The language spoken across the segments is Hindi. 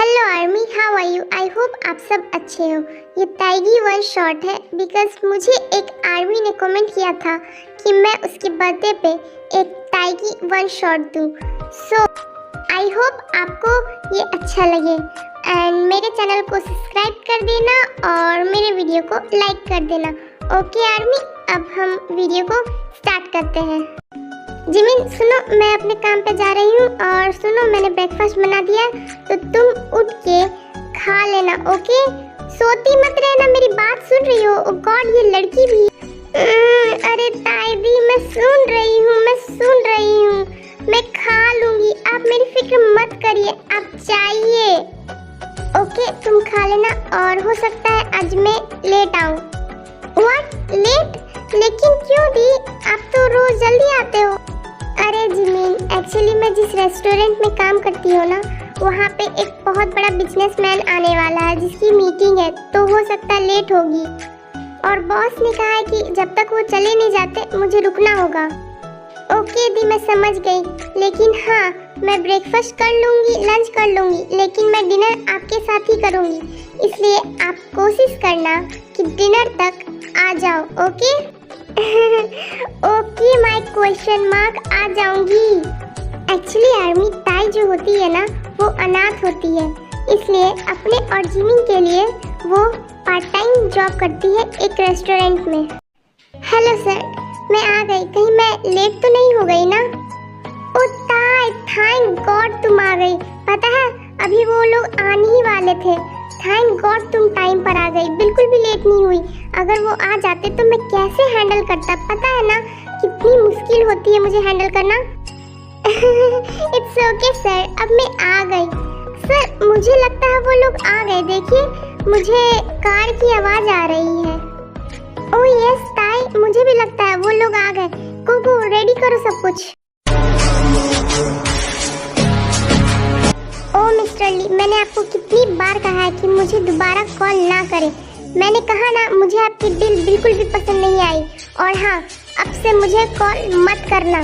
Hello army, how are you? I hope आप सब अच्छे हो। ये ताइगी वन शॉट है बिकॉज मुझे एक आर्मी ने कमेंट किया था कि मैं उसके बर्थडे पे एक ताइगी वन शॉट दूँ। सो आई होप आपको ये अच्छा लगे एंड मेरे चैनल को सब्सक्राइब कर देना और मेरे वीडियो को लाइक कर देना। ओके आर्मी, अब हम वीडियो को स्टार्ट करते हैं। जिमिन सुनो, मैं अपने काम पे जा रही हूँ और सुनो मैंने ब्रेकफास्ट बना दिया तो तुम उठ के खा लेना। ओके, सोती मत रहना, मेरी बात सुन रही हो? ओ गॉड, ये लड़की भी। अरे ताईदी, मैं सुन रही हूँ, मैं खा लूंगी, आप मेरी फिक्र मत करिए, आप चाहिए। ओके तुम खा लेना और हो सकता है आज मैं लेट आऊँ। What, late? लेकिन क्यों दी, आप तो रोज जल्दी आते हो। अरे जिमीन, एक्चुअली मैं जिस रेस्टोरेंट में काम करती हूँ ना, वहाँ पे एक बहुत बड़ा बिजनेसमैन आने वाला है जिसकी मीटिंग है, तो हो सकता है लेट होगी। और बॉस ने कहा है कि जब तक वो चले नहीं जाते मुझे रुकना होगा। ओके दी, मैं समझ गई, लेकिन हाँ मैं ब्रेकफास्ट कर लूँगी, लंच कर लूँगी, लेकिन मैं डिनर आपके साथ ही करूँगी, इसलिए आप कोशिश करना कि डिनर तक आ जाओ। Okay okay my question mark, आ जाऊंगी। एक्चुअली आर्मी, ताई जो होती है ना वो अनाथ होती है, इसलिए अपने और जिमिन के लिए वो पार्ट टाइम जॉब करती है एक रेस्टोरेंट में। हेलो सर, मैं आ गई, कहीं मैं लेट तो नहीं हो गई ना? ओ ताई, थैंक गॉड तुम आ गई। पता है अभी वो लोग आने ही वाले थे। थैंक गॉड तुम टाइम पर आ गई, बिल्कुल भी लेट नहीं हुई। अगर वो आ जाते तो मैं कैसे हैंडल करता, पता है ना कितनी मुश्किल होती है मुझे हैंडल करना। इट्स ओके सर, अब मैं आ गई। सर मुझे लगता है वो लोग आ गए, देखिए मुझे कार की आवाज आ रही है। ओह यस ताई, मुझे भी लगता है वो लोग आ गए। को रेडी करो सब कुछ। ओ मिस्टर ली, मैंने आपको कितनी बार कहा है कि मुझे दोबारा कॉल ना करें। मैंने कहा ना, मुझे आपकी डील बिल्कुल भी पसंद नहीं आई, और हाँ अब से मुझे कॉल मत करना।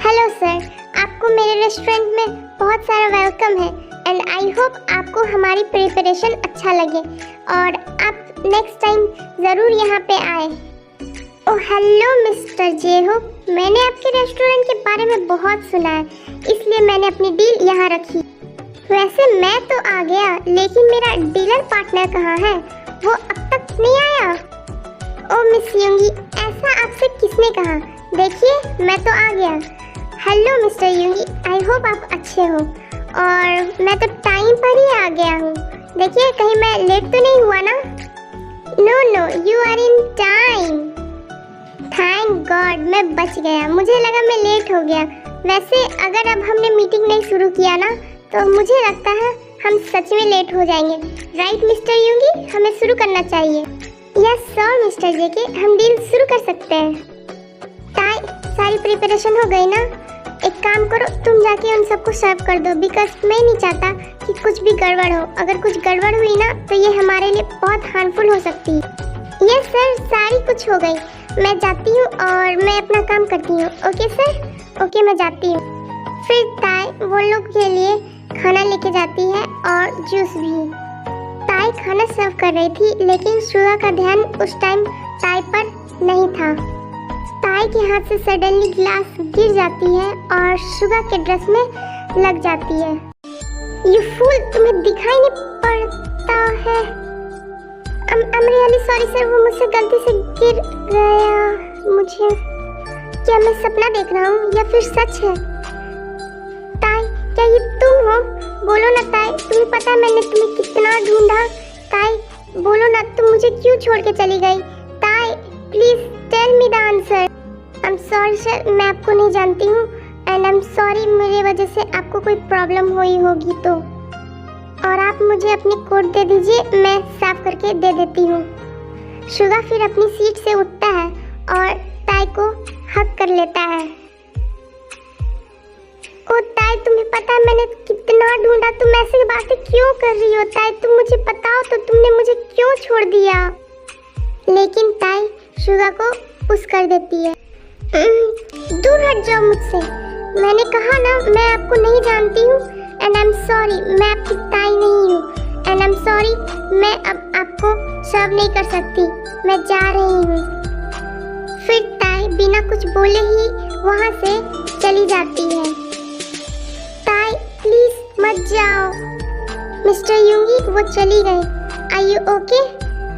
हेलो सर, आपको मेरे रेस्टोरेंट में बहुत सारा वेलकम है एंड आई होप आपको हमारी प्रिपरेशन अच्छा लगे और आप नेक्स्ट टाइम ज़रूर यहाँ पे आए। ओ हेलो मिस्टर जेहो, मैंने आपके रेस्टोरेंट के बारे में बहुत सुना है, इसलिए मैंने अपनी डील यहाँ रखी। वैसे मैं तो आ गया, लेकिन मेरा डीलर पार्टनर कहाँ है? वो अब तक नहीं आया। ओ मिस युंगी, ऐसा आपसे किसने कहा? देखिए मैं तो आ गया। हेलो मिस्टर युंगी, आई होप आप अच्छे हो, और मैं तो टाइम पर ही आ गया हूँ। देखिए कहीं मैं लेट तो नहीं हुआ ना? No you are in time. Thank God मैं बच गया, मुझे लगा मैं लेट हो गया। वैसे अगर अब हमने मीटिंग नहीं शुरू किया ना तो मुझे लगता है हम सच में लेट हो जाएंगे। राइट मिस्टर युंगी, हमें शुरू करना चाहिए। यस सर मिस्टर जेके, हम डील शुरू कर सकते हैं। ताई, सारी प्रिपरेशन हो गई ना? एक काम करो, तुम जाके उन सबको सर्व कर दो, बिकॉज मैं नहीं चाहता कि कुछ भी गड़बड़ हो। अगर कुछ गड़बड़ हुई ना तो ये हमारे लिए बहुत हार्मफुल हो सकती है। यस सर, सारी कुछ हो गई, मैं जाती हूँ और मैं अपना काम करती हूँ। ओके सर, ओके मैं जाती हूँ। फिर ताई वो लोग के लिए खाना लेके जाती है और जूस भी। ताई खाना सर्व कर रही थी, लेकिन शुगा का ध्यान उस टाइम ताई पर नहीं था। ताई के हाथ से सडनली ग्लास गिर जाती है और शुगा के ड्रेस में लग जाती है। यू फूल, तुम्हें दिखाई नहीं पड़ता है? I'm really sorry सर, वो मुझसे गलती से गिर गया। मुझे क्या मैं सपना देख रहा हूँ या फिर सच है? ताई, क्या ये तुम हो? बोलो ना ताई, तुम्हें पता है मैंने तुम्हें कितना ढूंढा। ताई बोलो ना, तुम मुझे क्यों छोड़ के चली गई? ताई please tell me the answer. I am sorry sir, मैं आपको नहीं जानती हूँ एंड आई एम सॉरी मेरी वजह से आपको कोई प्रॉब्लम हुई होगी तो। और आप मुझे अपनी कोट दे दीजिए, मैं साफ करके दे देती हूँ। शुगा फिर अपनी सीट से उठता है और ताई को हक कर लेता है। ओ ताई, तुम्हें पता है मैंने कितना ढूंढा, तुम ऐसी बातें क्यों कर रही हो? ताई तुम मुझे बताओ तो, तुमने मुझे क्यों छोड़ दिया? लेकिन ताई शुगा को पुश कर देती है। दूर हट जाओ मुझसे, मैंने कहा ना मैं आपको नहीं जानती हूँ एंड आई एम सॉरी, मैं आपकी ताई नहीं हूँ, एंड आई एम सॉरी, मैं अब आपको सर्व नहीं कर सकती, मैं जा रही हूँ। फिर ताई बिना कुछ बोले ही वहाँ से चली जाती है। ताई प्लीज मत जाओ। मिस्टर युंगी वो चली गई। Are you okay?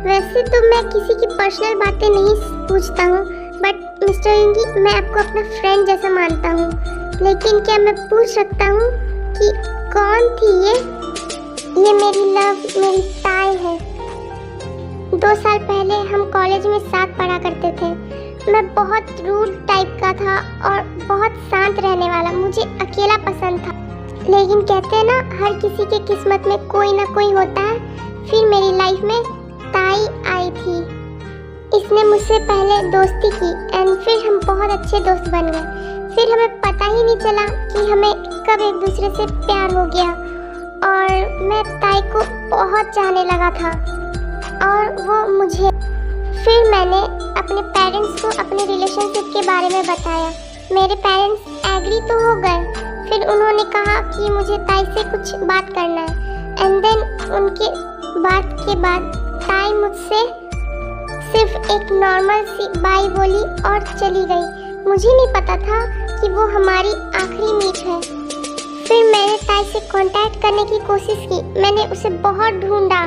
वैसे तो मैं किसी की पर्सनल बातें नहीं पूछता हूँ, बट मिस्टर युंगी मैं आपको अपना फ्रेंड जैसा मानता हूँ, लेकिन क्या मैं पूछ सकता हूँ कि कौन थी ये? ये मेरी लव, मेरी ताई है। 2 साल पहले हम कॉलेज में साथ पढ़ा करते थे। मैं बहुत रूड टाइप का था और बहुत शांत रहने वाला, मुझे अकेला पसंद था। लेकिन कहते हैं ना, हर किसी के किस्मत में कोई ना कोई होता है। फिर मेरी लाइफ में ताई आई थी। इसने मुझसे पहले दोस्ती की एंड फिर हम बहुत अच्छे दोस्त बन गए। फिर हमें पता ही नहीं चला कि हमें कब एक दूसरे से प्यार हो गया और मैं ताई को बहुत चाहने लगा था और वो मुझे। फिर मैंने अपने पेरेंट्स को अपने रिलेशनशिप के बारे में बताया। मेरे पेरेंट्स एग्री तो हो गए। फिर उन्होंने कहा कि मुझे ताई से कुछ बात करना है एंड देन उनके बात के बाद ताई मुझसे सिर्फ एक नॉर्मल सी बाय बोली और चली गई। मुझे नहीं पता था कि वो हमारी आखिरी मीट है। फिर मैंने ताई से कांटेक्ट करने की कोशिश की। मैंने उसे बहुत ढूंढा,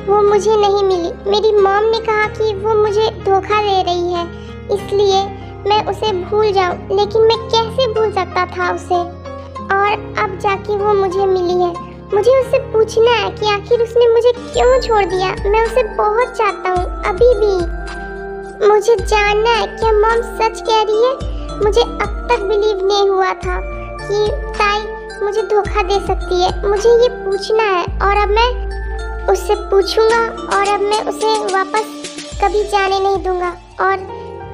वो मुझे नहीं मिली। मेरी मॉम ने कहा कि वो मुझे धोखा दे रही है, इसलिए मैं उसे भूल जाऊं, लेकिन मैं कैसे भूल सकता था उसे। और अब जाके वो मुझे मिली है। मुझे उससे पूछना है कि आखिर उसने मुझे क्यों छोड़ दिया। मैं उसे बहुत चाहता हूँ अभी भी। मुझे जानना है क्या मॉम सच कह रही है। मुझे अब तक बिलीव नहीं हुआ था कि ताई मुझे धोखा दे सकती है। मुझे ये पूछना है और अब मैं उससे पूछूंगा और अब मैं उसे वापस कभी जाने नहीं दूंगा और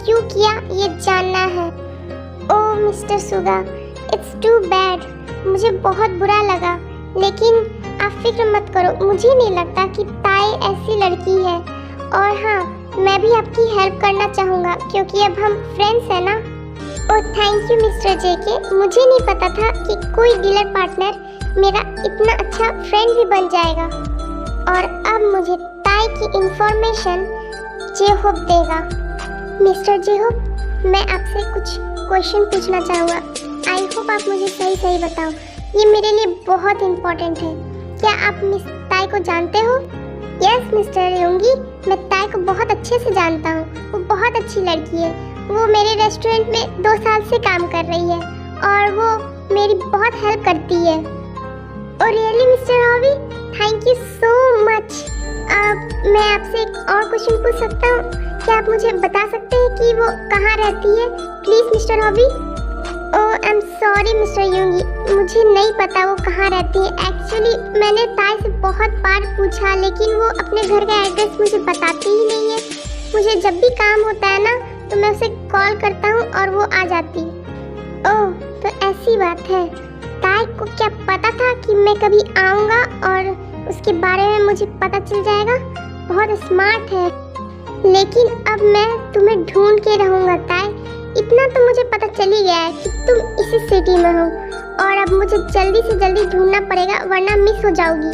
क्यों किया ये जानना है। Oh mister Suga, it's too bad. मुझे बहुत बुरा लगा, लेकिन आप फिक्र मत करो। मुझे नहीं लगता कि ताई ऐसी लड़की है। और हाँ, मैं भी आपकी हेल्प करना चाहूँगा क्योंकि अब हम फ्रेंड्स हैं ना। ओह थैंक यू मिस्टर जेके। मुझे नहीं पता था कि कोई डीलर पार्टनर मेरा इतना अच्छा फ्रेंड भी बन जाएगा। और अब मुझे ताई की इंफॉर्मेशन जेहोप देगा। मिस्टर जेहोप, मैं आपसे कुछ क्वेश्चन पूछना चाहूँगा। आई होप आप मुझे सही बताओ। ये मेरे लिए बहुत इम्पोर्टेंट है। क्या आप मिस ताई को जानते हो? यस मिस्टर युंगी, मैं ताई को बहुत अच्छे से जानता हूँ। वो बहुत अच्छी लड़की है। वो मेरे रेस्टोरेंट में 2 साल से काम कर रही है और वो मेरी बहुत हेल्प करती है। और really mister hobby, thank you so much. मैं आपसे एक और क्वेश्चन पूछ सकता हूँ? क्या आप मुझे बता सकते हैं कि वो कहाँ रहती है? Please mister Hobi. Oh I am sorry mister Yoongi, मुझे नहीं पता वो कहाँ रहती है। एक्चुअली मैंने ताई से बहुत बार पूछा, लेकिन वो अपने घर का एड्रेस मुझे बताती ही नहीं है। मुझे जब भी काम होता है ना, तो मैं उसे कॉल करता हूँ और वो आ जाती। ओह तो ऐसी बात है। ताई को क्या पता था कि मैं कभी आऊँगा और उसके बारे में मुझे पता चल जाएगा? बहुत स्मार्ट है। लेकिन अब मैं तुम्हें ढूंढ के रहूँगा ताई। इतना तो मुझे पता चल ही गया है कि तुम इसी सिटी में हो और अब मुझे जल्दी से जल्दी ढूंढना पड़ेगा, वरना मिस हो जाओगी।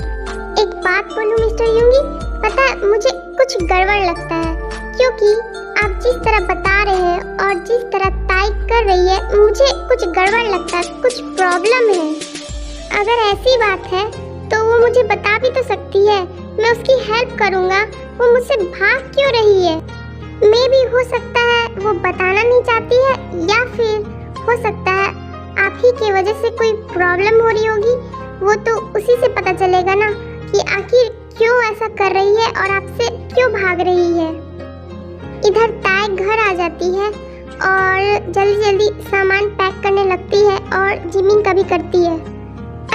एक बात बोलूं मिस्टर युंगी, पता है मुझे कुछ गड़बड़ लगता है, क्योंकि आप जिस तरह बता रहे हैं और जिस तरह ताई कर रही है, मुझे कुछ गड़बड़ लगता है, कुछ प्रॉब्लम है। अगर ऐसी बात है तो वो मुझे बता भी तो सकती है, मैं उसकी हेल्प करूँगा। वो मुझसे भाग क्यों रही है? मे भी हो सकता है वो बताना नहीं चाहती है, या फिर हो सकता है आप ही की वजह से कोई प्रॉब्लम हो रही होगी। वो तो उसी से पता चलेगा ना कि आखिर क्यों ऐसा कर रही है और आपसे क्यों भाग रही है। इधर ताई घर आ जाती है और जल्दी जल्दी सामान पैक करने लगती है और जिमिंग का भी करती है।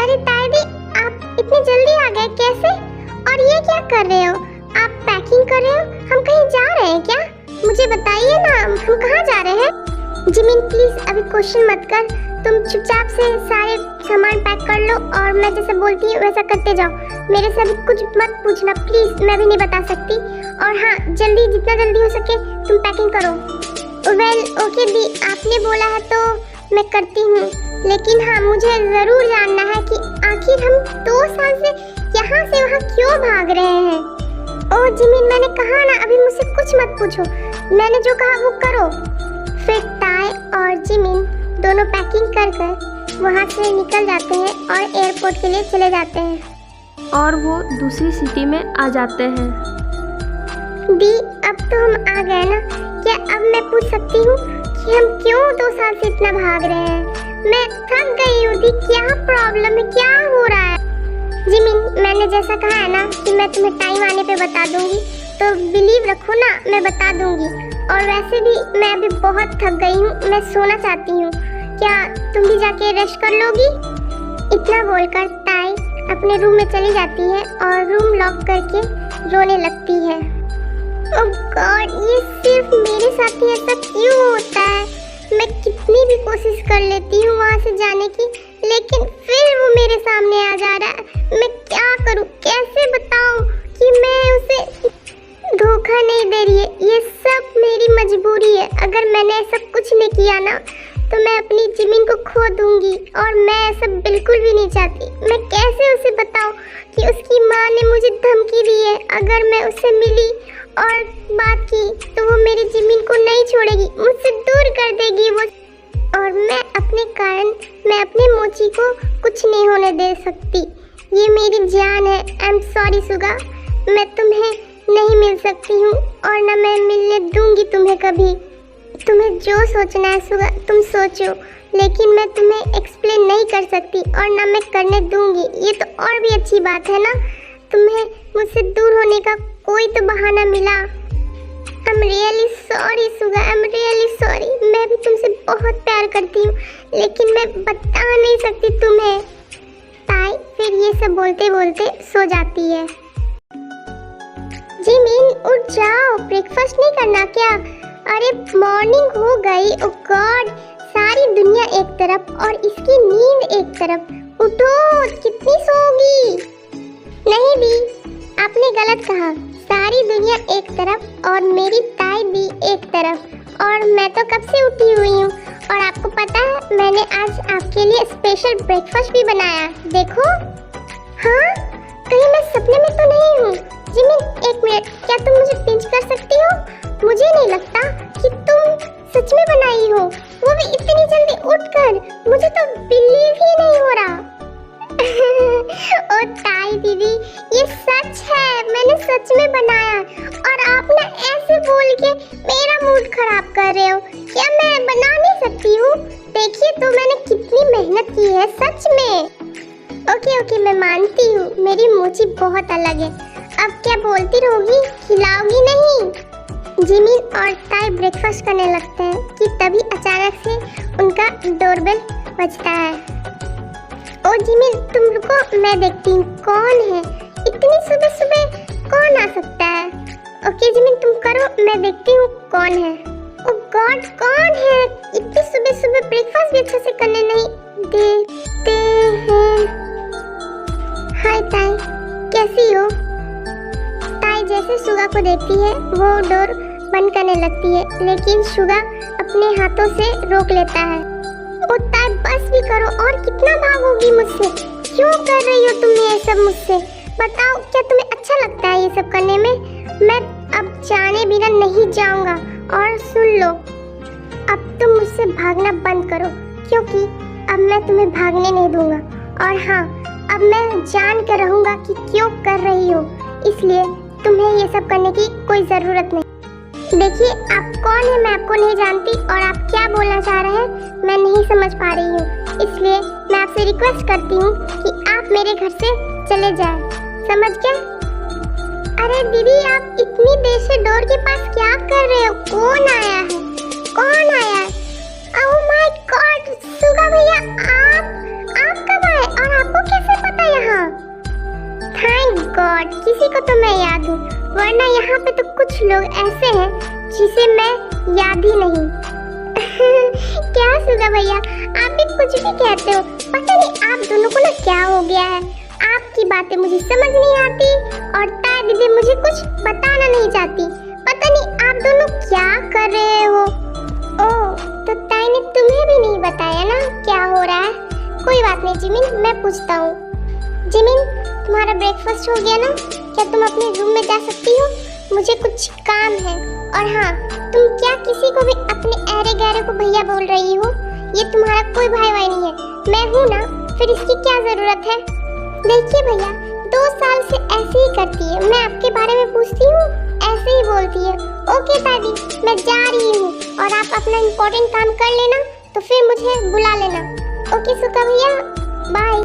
अरे ताई दी, आप इतनी जल्दी आ गए कैसे? और ये क्या कर रहे हो? आप पैकिंग कर रहे हो? हम कहीं जा रहे हैं क्या? मुझे बताइए ना, हम कहाँ जा रहे हैं? जिमिन प्लीज अभी क्वेश्चन मत कर, तुम चुपचाप से सारे सामान पैक कर लो और मैं जैसे बोलती हूँ वैसा करते जाओ। मेरे से अभी कुछ मत पूछना प्लीज, मैं भी नहीं बता सकती। और हाँ, जल्दी जितना जल्दी हो सके तुम पैकिंग करो। वेल ओके दी, आपने बोला है तो मैं करती हूँ। लेकिन हाँ, मुझे ज़रूर जानना है कि आखिर हम 2 साल से यहाँ से वहाँ क्यों भाग रहे हैं। ओह जिमिन, मैंने कहा ना, अभी मुझसे कुछ मत पूछो, मैंने जो कहा वो करो। फिर ताई और जिमिन दोनों पैकिंग कर कर वहाँ से निकल जाते हैं और एयरपोर्ट के लिए चले जाते हैं और वो दूसरी सिटी में आ जाते हैं। दी, अब तो हम आ गए ना, क्या अब मैं पूछ सकती हूँ कि हम क्यों 2 साल से इतना भाग रहे हैं? मैं थक गई हूँ दी, क्या प्रॉब्लम है, क्या हो रहा है? जिमिन, मैंने जैसा कहा है ना कि मैं तुम्हें टाइम आने पे बता दूंगी, तो बिलीव रखो ना, मैं बता दूंगी। और वैसे भी मैं अभी बहुत थक गई हूँ, मैं सोना चाहती हूँ, क्या तुम भी जाके रेस्ट कर लोगी? इतना बोलकर ताई अपने रूम में चली जाती है और रूम लॉक करके रोने लगती है। ओह गॉड, ये सिर्फ मेरे साथ ही ऐसा क्यों होता है? मैं कितनी भी कोशिश कर लेती हूँ वहाँ से जाने की, लेकिन फिर वो मेरे सामने आ जा रहा है। मैं क्या करूँ, कैसे बताऊँ कि मैं उसे धोखा नहीं दे रही है? ये सब मेरी मजबूरी है। अगर मैंने ऐसा कुछ नहीं किया ना, तो मैं अपनी जिमिन को खो दूंगी, और मैं ऐसा बिल्कुल भी नहीं चाहती। मैं कैसे उसे बताऊँ कि उसकी माँ ने मुझे धमकी दी है, अगर मैं उससे मिली और बात की तो वो मेरी जिमिन को नहीं छोड़ेगी, मुझसे दूर कर देगी वो, और मैं अपने कारण मैं अपने मोची को कुछ नहीं होने दे सकती। ये मेरी जान है। आई एम सॉरी सुगा, मैं तुम्हें नहीं मिल सकती हूँ और ना मैं मिलने दूंगी तुम्हें कभी। तुम्हें जो सोचना है सुगा तुम सोचो, लेकिन मैं तुम्हें एक्सप्लेन नहीं कर सकती और ना मैं करने दूंगी। ये तो और भी अच्छी बात है ना, तुम्हें मुझसे दूर होने का कोई तो बहाना मिला। I am really sorry Suga, I am really sorry. मैं भी तुमसे बहुत प्यार करती हूँ, लेकिन मैं बता नहीं सकती तुम्हें। ताई फिर ये सब बोलते बोलते सो जाती है। जिमिन, उठ जाओ, ब्रेकफास्ट नहीं करना क्या? अरे मॉर्निंग हो गई। ओ गॉड, सारी दुनिया एक तरफ और इसकी नींद एक तरफ। उठो, कितनी सोगी? नहीं भी, आपने गलत कहा। सारी दुनिया एक तरफ और मेरी ताई भी एक तरफ, और मैं तो कब से उठी हुई हूँ। और आपको पता है, मैंने आज आपके लिए स्पेशल ब्रेकफास्ट भी बनाया, देखो। हाँ, कहीं मैं सपने में तो नहीं हूँ? जिमिन, एक मिनट, क्या तुम मुझे पिंच कर सकती हो? मुझे नहीं लगता कि तुम सच में बनाई हो, वो भी इतनी जल्दी उठकर। मुझे तो बिलीव ही नहीं हो रहा। ओ ताई दीदी, ये सच है, मैंने सच में बनाया, और आप ना ऐसे बोल के मेरा मूड खराब कर रहे हो। क्या मैं बना नहीं सकती हूँ? देखिए तो मैंने कितनी मेहनत की है, सच में। ओके, मैं मानती हूँ, मेरी मोची बहुत अलग है। अब क्या बोलती रहोगी, खिलाओगी नहीं? जिमिन और ताई ब्रेकफास्ट करने लगते हैं कि तभी अचानक से उनका डोरबेल बजता है। ओ जिमिन, तुम रुको, मैं देखती हूँ कौन है। इतनी सुबह सुबह कौन आ सकता है? ओके जिमिन, तुम करो, मैं देखती हूँ कौन है। ओ गॉड, कौन है? इतनी सुबह सुबह ब्रेकफास्ट भी अच्छे से करने नहीं देते हैं। हाय ताई, कैसी हो? ताई जैसे सुगा को देखती है, वो डोर बंद करने लगती है, लेकिन सुगा अपने हाथों से रोक लेता है। ओ ताई, बस भी करो, और कितना भागोगी मुझसे? क्यों कर रही हो तुम ये सब मुझसे? बताओ, क्या तुम्हें अच्छा लगता है ये सब करने में? मैं अब जाने बिना नहीं जाऊंगा। और सुन लो, अब तुम मुझसे भागना बंद करो, क्योंकि अब मैं तुम्हें भागने नहीं दूंगा। और हाँ, अब मैं जान कर रहूंगा कि क्यों कर रही हो, इसलिए तुम्हें ये सब करने की कोई जरूरत नहीं। देखिए, आप कौन है मैं आपको नहीं जानती, और आप क्या बोलना चाह रहे हैं मैं नहीं समझ पा रही हूँ, इसलिए मैं आपसे रिक्वेस्ट करती हूँ कि आप मेरे घर से चले जाएं। समझ गए? अरे दीदी, आप इतनी देर से डोर के पास क्या कर रहे हो? कौन आया है? कौन आया है? ओह माय गॉड, सुगा भैया, आप कब आए और आपको कैसे पता यहाँ? थैंक गॉड, किसी को तो मैं याद हूँ, वरना यहाँ पे तो कुछ लोग ऐसे हैं जिसे मैं याद ही नहीं। क्या सुगा भैया, आप भी कुछ भी कहते हो, पता नहीं आप दोनों को ना क्या हो गया है। आपकी बातें मुझे समझ नहीं आती, और ताई दीदी मुझे कुछ बताना नहीं चाहती। पता नहीं आप दोनों क्या कर रहे हो। ओह, तो ताई ने तुम्हें भी नहीं बताया ना क्या हो रहा है? कोई बात नहीं जिमिन, मैं पूछता हूँ। जिमिन, तुम्हारा ब्रेकफास्ट हो गया ना? क्या तुम अपने रूम में जा सकती हो? मुझे कुछ काम है। और हाँ, तुम क्या किसी को भी अपने अहरे गहरे को भैया बोल रही हो? ये तुम्हारा कोई भाई वाई नहीं है, मैं हूँ ना, फिर इसकी क्या जरूरत है? देखिए भैया, 2 साल से ऐसे ही करती है, मैं आपके बारे में पूछती हूँ ऐसे ही बोलती है। ओके दादी, मैं जा रही हूँ और आप अपना इम्पोर्टेंट काम कर लेना, तो फिर मुझे बुला लेना। ओके सुगा भैया, बाय।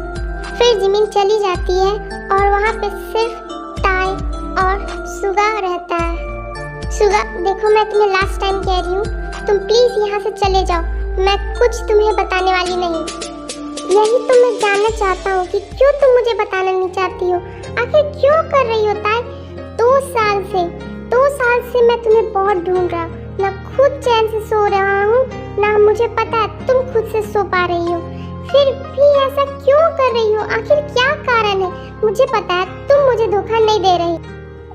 फिर जिमिन चली जाती है और वहाँ पे सिर्फ ताई और सुगा रहता है। सुगा, देखो मैं तुम्हें लास्ट टाइम कह रही हूँ, तुम प्लीज यहाँ से चले जाओ, मैं कुछ तुम्हें बताने वाली नहीं। यही तो मैं जानना चाहता हूँ कि क्यों तुम मुझे बताना नहीं चाहती हो, आखिर क्यों कर रही हो ताई? 2 साल से मैं तुम्हें बहुत ढूंढ रहा हूँ, ना खुद चैन से सो रहा हूँ, ना मुझे पता है तुम खुद से सो पा रही हो, फिर भी ऐसा क्यों कर रही हो? आखिर क्या कारण है? मुझे पता है तुम मुझे धोखा नहीं दे रही।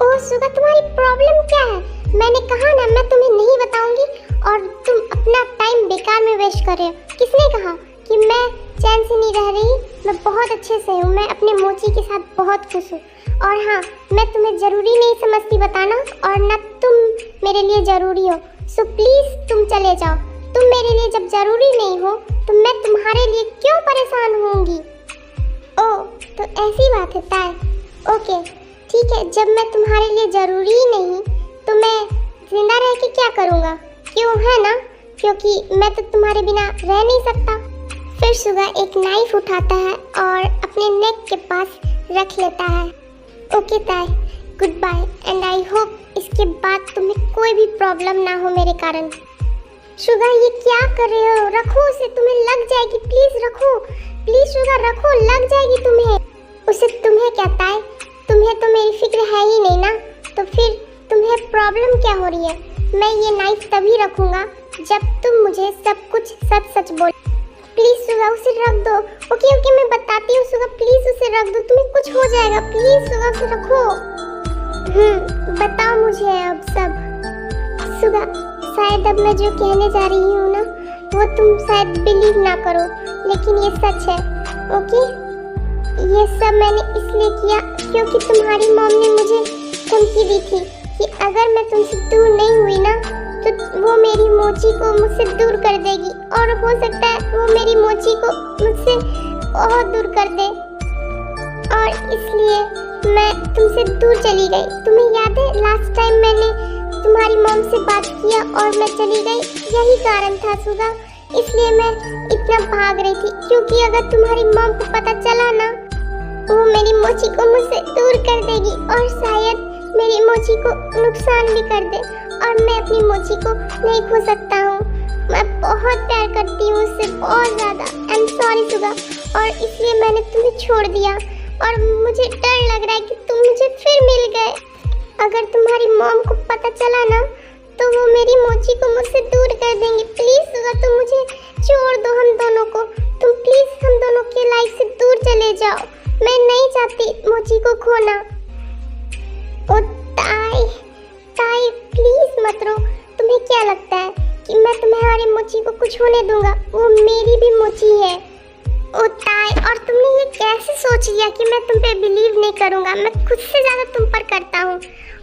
ओह सुगा, तुम्हारी प्रॉब्लम क्या है? मैंने कहा ना मैं तुम्हें नहीं बताऊंगी और तुम अपना टाइम बेकार में वेस्ट कर रहे हो। किसने कहा कि मैं चैन से नहीं रह रही? मैं बहुत अच्छे से हूँ, मैं अपने मोची के साथ बहुत खुश हूँ। और हाँ, मैं तुम्हें जरूरी नहीं समझती बताना, और ना तुम मेरे लिए जरूरी हो, सो प्लीज तुम चले जाओ। तुम मेरे लिए जब जरूरी नहीं हो तो मैं तुम्हारे लिए क्यों परेशान होंगी? ओह, तो ऐसी बात है ताई। ओके ठीक है, जब मैं तुम्हारे लिए जरूरी ही नहीं तो मैं जिंदा रह के क्या करूँगा? क्यों, है ना? क्योंकि मैं तो तुम्हारे बिना रह नहीं सकता। फिर सुगा एक नाइफ उठाता है और अपने नेक के पास रख लेता है। ओके ताई, good bye, and I hope इसके बाद तुम्हें कोई भी प्रॉब्लम ना हो मेरे कारण। सुगा, ये क्या कर रहे हो? रखो उसे, तुम्हें लग जाएगी, प्लीज रखो, प्लीज सुगा रखो, लग जाएगी तुम्हें। उसे तुम्हें क्या ताई? तुम्हें तो मेरी फिक्र है ही नहीं ना, तो फिर तुम्हें प्रॉब्लम क्या हो रही है? मैं ये नाइफ तभी रखूंगा जब तुम मुझे सब कुछ सच सच बोल। प्लीज सुगा उसे रख दो। ओके ओके, मैं बताती हूँ सुगा, प्लीज उसे रख दो, तुम्हें कुछ हो जाएगा, प्लीज सुगा उसे रखो। बताओ मुझे अब सब। सुगा, शायद अब मैं जो कहने जा रही हूँ ना, वो तुम शायद बिलीव ना करो, लेकिन ये सच है। ओके, ये सब मैंने इसलिए किया क्योंकि तुम्हारी मॉम ने मुझे धमकी दी थी कि अगर मैं तुमसे दूर नहीं हुई ना तो वो मेरी मोची को मुझसे दूर कर देगी, और हो सकता है वो मेरी मोची को मुझसे बहुत दूर कर दे, और इसलिए मैं तुमसे दूर चली गई। तुम्हें याद है लास्ट टाइम मैंने तुम्हारी मॉम से बात किया और मैं चली गई? यही कारण था सुगा, इसलिए मैं इतना भाग रही थी, क्योंकि अगर तुम्हारी मॉम को पता चला ना, वो मेरी मोची को मुझसे दूर कर देगी और शायद मेरी मोची को नुकसान भी कर दे, और मैं अपनी मोची को नहीं खो सकता हूँ। मैं बहुत प्यार करती हूँ उससे, बहुत ज़्यादा। आई एम सॉरी सुगा, और इसलिए मैंने तुम्हें छोड़ दिया, और मुझे डर लग रहा है कि तुम मुझे फिर मिल गए। अगर तुम्हारी मॉम को पता चला ना तो वो मेरी मोची को मुझसे दूर कर देंगी। प्लीज सुगा, तुम मुझे छोड़ दो, हम दोनों को। तुम प्लीज हम दोनों की लाइफ से दूर चले जाओ, मैं नहीं चाहती मोची को खोना। ओ ताई, ताई प्लीज मत रो। तुम्हें क्या लगता है कि मैं तुम्हारी मोची को कुछ होने दूंगा? वो मेरी भी मोची है। ओ ताई, और तुमने ये कैसे सोच लिया कि मैं तुम पे बिलीव नहीं करूंगा? मैं खुद से ज़्यादा तुम पर करता हूँ।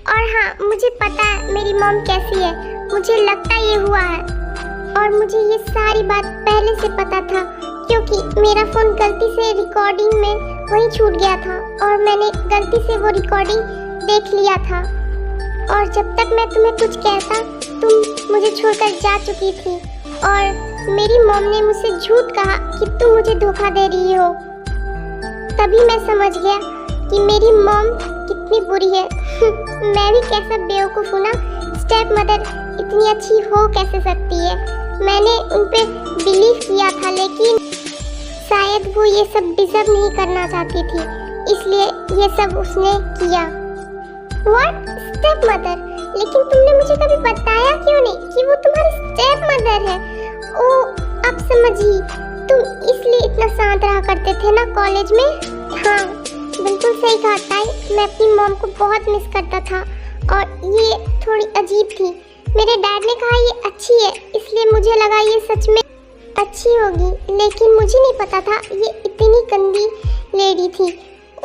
और हाँ, मुझे पता है मेरी मॉम कैसी है, मुझे लगता ये हुआ है, और मुझे ये सारी बात पहले से पता था, क्योंकि मेरा फ़ोन गलती से रिकॉर्डिंग में वहीं छूट गया था, और मैंने गलती से वो रिकॉर्डिंग देख लिया था, और जब तक मैं तुम्हें कुछ कहता तुम मुझे छोड़कर जा चुकी थी, और मेरी मॉम ने मुझसे झूठ कहा कि तुम मुझे धोखा दे रही हो। तभी मैं समझ गया कि मेरी मॉम कितनी बुरी है। मैं भी कैसा बेवकूफ़ हूँ ना, स्टेप मदर इतनी अच्छी हो कैसे सकती है? मैंने उन पे बिलीव किया था, लेकिन शायद वो ये सब डिजर्व नहीं करना चाहती थी, इसलिए ये सब उसने किया। व्हाट? Step mother? लेकिन तुमने मुझे कभी बताया क्यों नहीं कि वो तुम्हारी स्टेप मदर है? ओ, अब समझी, तुम इसलिए इतना शांत रहा करते थे ना कॉलेज में? हाँ, बिल्कुल सही कहा ताई, मैं अपनी मॉम को बहुत मिस करता था, और ये थोड़ी अजीब थी। मेरे डैड ने कहा ये अच्छी है, इसलिए मुझे लगा ये सच में अच्छी होगी, लेकिन मुझे नहीं पता था ये इतनी गंदी लेडी थी।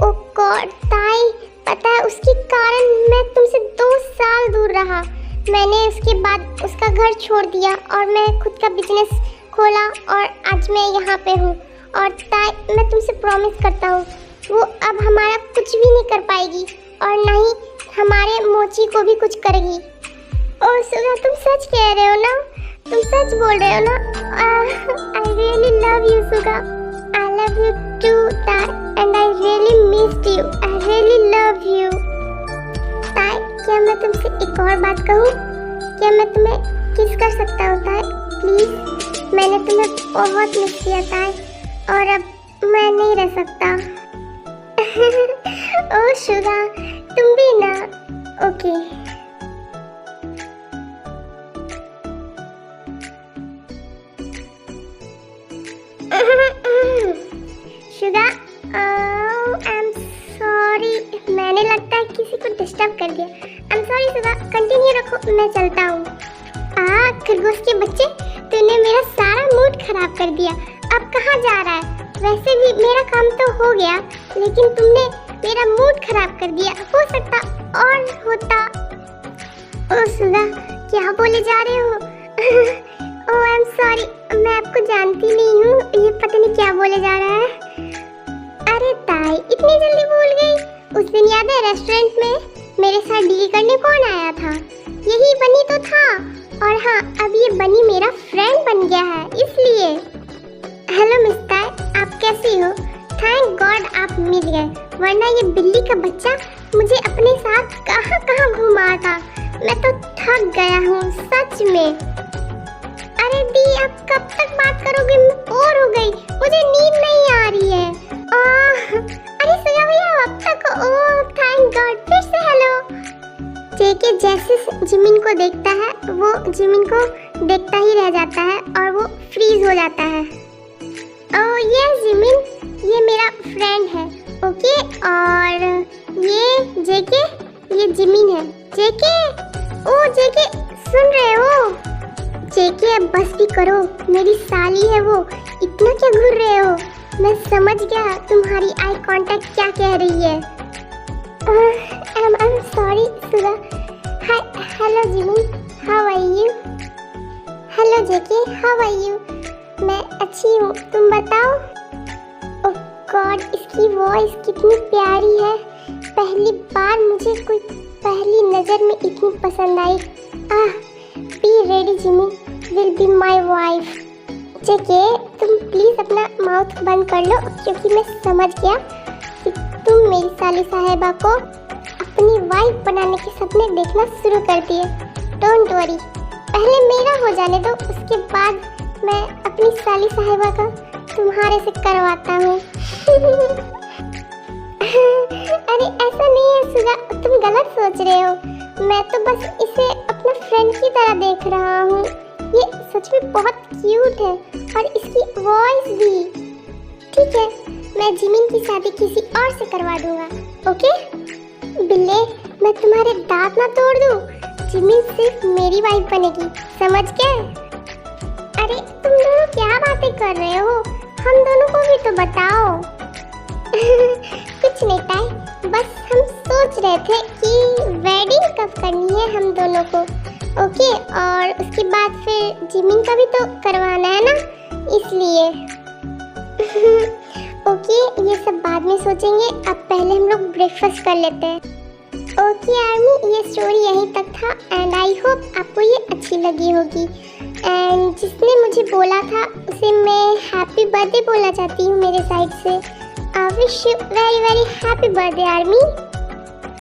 ओ गॉड ताई, पता है उसके कारण मैं तुमसे 2 साल दूर रहा। मैंने उसके बाद उसका घर छोड़ दिया और मैं खुद का बिजनेस खोला और आज मैं यहाँ पे हूँ। और ताई मैं तुमसे प्रॉमिस करता हूँ वो अब हमारा कुछ भी नहीं कर पाएगी और ना ही हमारे मोची को भी कुछ करेगी। ओ सुगा, तुम सच कह रहे हो ना? तुम सच बोल रहे हो ना? I really love you Suga. I love you too Tae and I really missed you. I really love you. Tae, क्या मैं तुमसे एक और बात कहूँ? क्या मैं तुम्हें किस कर सकता हूँ ताई? प्लीज, मैंने तुम्हें बहुत मिस किया ताई और अब मैं नहीं रह सकता। ओ शुगा, तुम भी ना? Okay. Suga, I am sorry, मैंने लगता है किसी को डिस्टर्ब कर दिया। आई एम सॉरी शुगा, कंटिन्यू रखो, मैं चलता हूँ। खरगोश के बच्चे, तूने मेरा सारा मूड खराब कर दिया। अब कहाँ जा रहा है? वैसे भी मेरा काम तो हो गया, लेकिन तुमने मेरा मूड खराब कर दिया। हो सकता और होता। ओ सुगा, क्या बोले जा रहे हो? ओ आई एम सॉरी, मैं आपको जानती नहीं हूँ, ये पता नहीं क्या बोले जा रहा है। अरे ताई, इतनी जल्दी भूल गई? उस दिन याद है रेस्टोरेंट में मेरे साथ डील करने कौन आया था? यही बनी तो था। और हाँ, अब ये बनी मेरा फ्रेंड बन गया है, इसलिए। हेलो मिस ताई, आप कैसी हो? थैंक गॉड आप मिल गए, वरना ये बिल्ली का बच्चा मुझे अपने साथ कहाँ कहाँ घुमाता। मैं तो थक गया हूँ सच में। अरे दी, आप कब तक बात करोगे? मैं बोर हो गई, मुझे नींद नहीं आ रही है। अरे सुगा भैया, अब तक? ओह थैंक गॉड, फिर से हेलो। जेके जैसे जिमिन को देखता है वो जिमिन को देखता ही रह जाता है और वो फ्रीज हो जाता है। ओह ये जिमिन, ये मेरा फ्रेंड है, ओके। और ये जेके, ये जिमिन है। जेके, ओ जेके, सुन रहे हो? जेके अब बस भी करो, मेरी साली है वो, इतना क्या घूर रहे हो? मैं समझ गया तुम्हारी आई कांटेक्ट क्या कह रही है। I'm sorry Suga. Hi, hello Jimin, how are you? Hello JK, how are you? मैं अच्छी हूँ, तुम बताओ। ओह गॉड, इसकी वॉइस कितनी प्यारी है। पहली बार मुझे कोई पहली नज़र में इतनी पसंद आई। Be ready Jimin, will be my wife. JK, तुम प्लीज़ अपना माउथ बंद कर लो, क्योंकि मैं समझ गया कि तुम मेरी साली साहिबा को अपनी वाइफ बनाने के सपने देखना शुरू कर दिए। डोंट वरी, पहले मेरा हो जाने दो, उसके बाद मैं अपनी साली साहिबा का तुम्हारे से करवाता हूँ। अरे ऐसा नहीं है सुगा, तुम गलत सोच रहे हो। मैं तो बस इसे अपना फ्रेंड की तरह देख रहा हूँ। ये सच में बहुत क्यूट है और इसकी वॉइस भी। ठीक है, मैं जिमिन की शादी किसी और से करवा दूंगा, ओके? बिल्ले, मैं तुम्हारे दांत ना तोड़ दूं। जिमिन सिर्फ मेरी वाइफ बनेगी, समझ गए? अरे तुम दोनों क्या बातें कर रहे हो? हम दोनों को भी तो बताओ। कुछ नहीं ताई, बस हम सोच रहे थे कि वेडिंग कब करनी है हम दोनों को, ओके? और उसके बाद फिर जिमिन का भी तो करवाना है ना, इसलिए। ओके, ये सब बाद में सोचेंगे, अब पहले हम लोग ब्रेकफास्ट कर लेते हैं। ओके आर्मी, ये स्टोरी यहीं तक था एंड आई होप आपको ये अच्छी लगी होगी। एंड जिसने मुझे बोला था उसे मैं हैप्पी बर्थडे बोलना चाहती हूँ मेरे साइड से। Wish you very very happy birthday army.